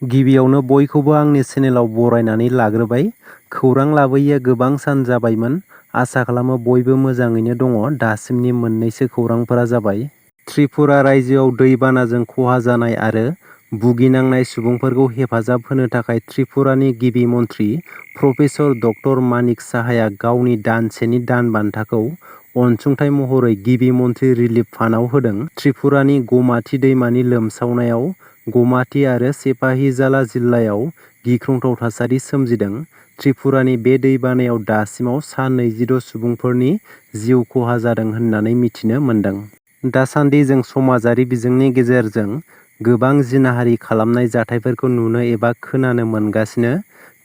गिबियावनो बयखौबो आंनि चेनेलाव बरायनानै लाग्रोबाय। खौरां लाबोयैया गोबां सान जाबायमोन। आसा खालामो बयबो मोजाङैनो दङ। दासिमनि मोननैसो खौरांफोरा जाबाय। त्रिपुरा रायजोआव दैबानाजों खहा जानाय आरो भुगिनांनाय सुबुंफोरखौ हेफाजाब होनो थाखाय त्रिपुरानि गिबि मन्थ्रि प्रफेसर डक्टर मानिक साहाया गावनि दानसेनि दान बान्थाखौ अनसुंथाइ महरै गिबि मन्थ्रि रिलिफ फान्डआव होदों। त्रिपुरानि गमाथि दैमानि लोमसावनायाव गमाथि आरो सेपाहिजाला जिल्लायाव गिख्रंथाव थासारि सोमजिदों। त्रिपुरानि बे दैबानायाव दासिमाव सा 22 सुबुंफोरनि जिउ खहा जादों होननानै मिथिनो मोन्दों। दासान्दि जों समाजारि बिजोंनि गेजेरजों गोबां जिनाहारि खालामनाय जाथायफोरखौ नुनो एबा खोनानो मोनगासिनो।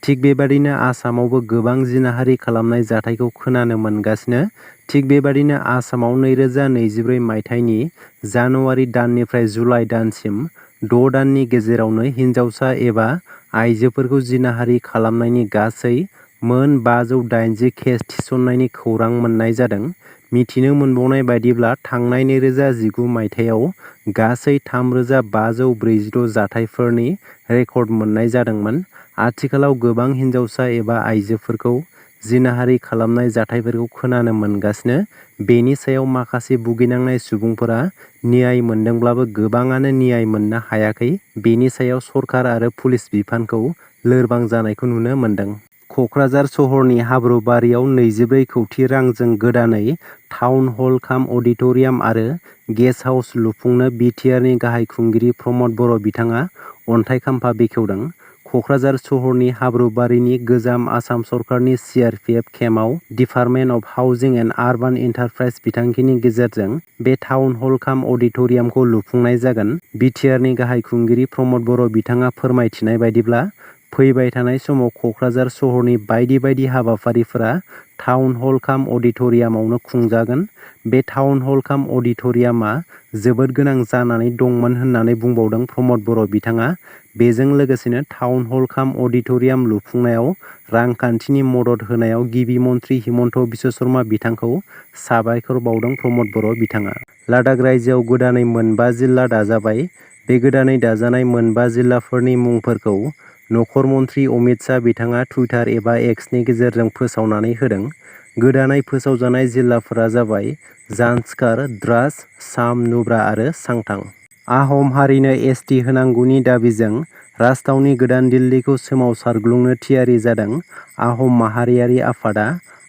थिग बेबादिनो आसामावबो गोबां जिनाहारि खालामनाय जाथायखौ खोनानो मोनगासिनो। थिग बेबादिनो आसामाव 2024 मायथाइनि जानुवारि दाननिफ्राय जुलाइ दानसिम 6 दाननि गेजेरावनो हिन्जावसा एबा आइजोफोरखौ जिनाहारि खालामनायनि गासै मोन 580 केस थिसननायनि खौरां मोन्नाय जादों। मिथिनो मोनबावनाय बायदिब्ला थांनाय 2019 मायथाइयाव गासै 3546 जाथायफोरनि रेकर्ड मोन्नाय जादोंमोन। आथिखालाव गोबां हिन्जावसा एबा आइजोफोरखौ जिनाहारि खालामनाय जाथायफोरखौ खोनानो मोनगासिनो। बेनि सायाव माखासे भुगिनांनाय सुबुंफोरा न्याय मोनदोंब्लाबो गोबाङानो न्याय मोननो हायाखै। बेनि सायाव सरकार आरो पुलिस बिफानखौ लोरबां जानायखौ नुनो मोन्दों। कक्राझार सहरनि हाब्रुबारियाव 24 कौटि रांजों गोदानै टाउन हल काम अडिट'रियाम आरो गेस्ट हाउस लुफुंनो बिटिआरनि गाहाय खुंगिरि प्रमद बर' बिथाङा अन्थाइ खाम्फा बेखेवदों। कक्राझार सहरनि हाब्रुबारिनि गोजाम आसाम सरकारनि सिआरपिएफ केम्पआव department of housing and urban enterprise बिथांखिनि गेजेरजों बे टाउन हल काम अडिट'रियामखौ लुफुंनाय जागोन। बिटिआरनि गाहाय खुंगिरि प्रमद बर' बिथाङा फोरमायथिनाय बायदिब्ला फैबाय थानाय समाव कक्राझार सहरनि बायदि बायदि हाबाफारिफोरा टाउन हल काम अडिट'रियामावनो खुंजागोन। बे टाउन हल काम अडिट'रियामा जोबोद गोनां जानानै दंमोन होननानै बुंबावदों प्रमद बर' बिथाङा। बेजों लोगोसेनो टाउन हल काम अडिट'रियाम लुफुंनायाव रांखान्थिनि मदद होनायाव गिबि मन्थ्रि हिमन्त बिश्व शर्मा बिथांखौ साबायखर बावदों प्रमद बर' बिथाङा। लादाख रायजोआव गोदानै मोनबा जिल्ला दाजाबाय। बे गोदानै दाजानाय मोनबा जिल्लाफोरनि मुंफोरखौ नखर मन्थ्रि अमित शाह बिथाङा टुइटार एबा एक्सनि गेजेरजों फोसावनानै होदों। गोदानै फोसावजानाय जिल्लाफोरा जाबाय जान्सकार, द्रास, साम, नुब्रा आरो सांथां। आहम हारिनो एसटि होनांगौनि दाबिजों राजथावनि गोदान दिल्लीखौ सोमावसारग्लुंनो थियारि जादों। आहम माहारियारि आफादा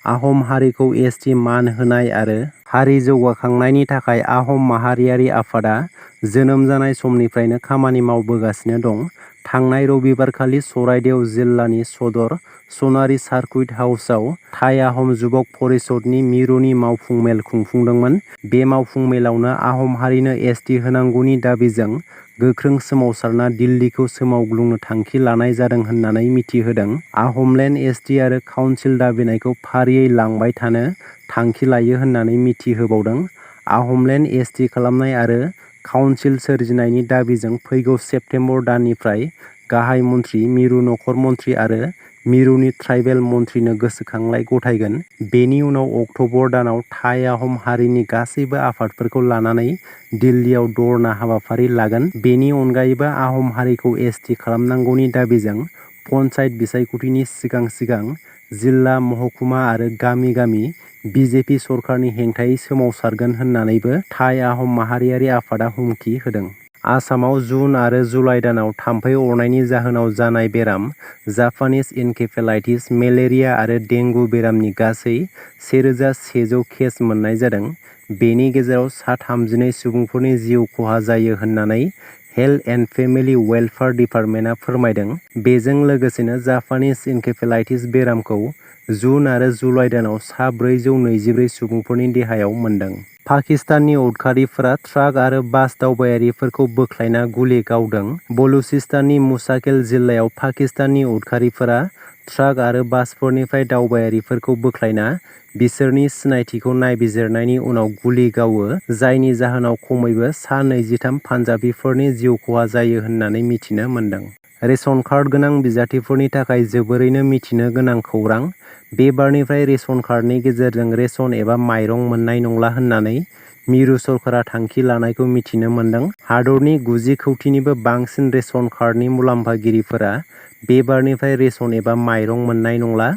आहम हारिखौ एसटि मान होनाय आरो हारि जौगाखांनायनि थाखाय आहम माहारियारि आफादा जोनोम जानाय समनिफ्रायनो खामानि मावबोगासिनो दं। थांनाय रबिबारखालि सराइदेव जिल्लानि सदर सनारि सार्कुइट हाउसआव थाइ आहम जुबक परिषदनि मिरुनि मावफुं मेल खुंफुंदोंमोन। बे मावफुं मेलावनो आहम हारिनो एसटि होनांगौनि दाबिजों गोख्रों सोमावसारना दिल्लीखौ सोमावग्लुंनो थांखि लानाय जादों होननानै मिथिहोदों। आहमलेन्ड एसटि आरो काउन्सिल दाबिनायखौ फारियै लांबाय थानो थांखि लायो होननानै मिथिहोबावदों। आहमलेन्ड एसटि खालामनाय आरो काउन्सिल सोरजिनायनि दाबिजों फैगौ सेप्तेम्बर दाननिफ्राय गाहाय मन्थ्रि, मिरु नखर मन्थ्रि आरो मिरुनि ट्राइबेल मन्थ्रिनो गोसोखांलाइ गथायगोन। बेनि उनाव अक्ट'बर दानाव थाइ आहम हारिनि गासैबो आफादफोरखौ लानानै दिल्लीयाव धरना हाबाफारि लागोन। बेनि अनगायैबो आहम हारिखौ एसटि खालामनांगौनि दाबिजों पन्चायत बिसायख'थिनि सिगां सिगां जिल्ला, महकुमा आरो गामि गामि बिजेपि सरकारनि हेंथायै सोमावसारगोन होननानैबो थाइ आहम माहारियारि आफादा हुमखि होदों। आसामाव जुन आरो जुलाइ दानाव थाम्फै अरनायनि जाहोनाव जानाय बेराम जापानिज इनकेफेलाइटिस, मेलेरिया आरो डेंगु बेरामनि गासै 1100 केस मोननाय जादों। बेनि गेजेराव सा 32 सुबुंफोरनि जिउ खहा जायो होननानै हेल्थ एन्ड फेमिलि वेलफेयार डिपार्टमेन्टआ फोरमायदों। बेजों लोगोसेनो जापानिज इनकेफेलाइटिस बेरामखौ जुन आरो जुलाइ दानाव सा 424 सुबुंफोरनि देहायाव मोन्दों। पाकिस्ताननि उदखारिफोरा ट्राक आरो बास दावबायारिफोरखौ बोख्लायना गुलि गावदों। बलुचिस्ताननि मुसाकेल जिल्लायाव पाकिस्ताननि उदखारिफोरा ट्राक आरो बासफोरनिफ्राय दावबायारिफोरखौ बोख्लायना बिसोरनि सिनायथिखौ नायबिजिरनायनि उनाव गुलि गावो, जायनि जाहोनाव खमैबो सा 23 पान्जाबिफोरनि जिउ खहा जायो होननानै मिथिनो मोन्दों। रेशन कार्ड गोनां बिजाथिफोरनि थाखाय जोबोरैनो मिथिनो गोनां खौरां। बे बारनिफ्राय रेशन कार्डनि गेजेरजों रेशन एबा माइरं मोननाय नंला होननानै मिरु सरकारा थांखि लानायखौ मिथिनो मोन्दों। हादरनि 90 कौटिनिबो बांसिन रेशन कार्डनि मुलाम्फागिरिफोरा बे बारनिफ्राय रेशन एबा माइरं मोननाय नंला।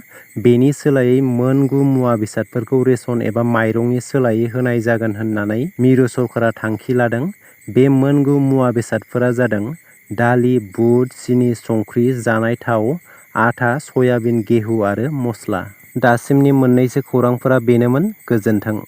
बेनि सोलायै मोन 9 मुवा बेसादफोरखौ रेशन एबा माइरंनि सोलायै होनाय जागोन होननानै मिरु सरकारा थांखि लादों। बे मोन 9 मुवा बेसादफोरा जादों दालि, बुट, सिनि, संख्रि, जानाय थाव, आटा, सयाबिन, गेहूं आरो मस्ला। दासिमनि मोननैसो खौरांफोरा बेनोमोन। गोजोन्थों।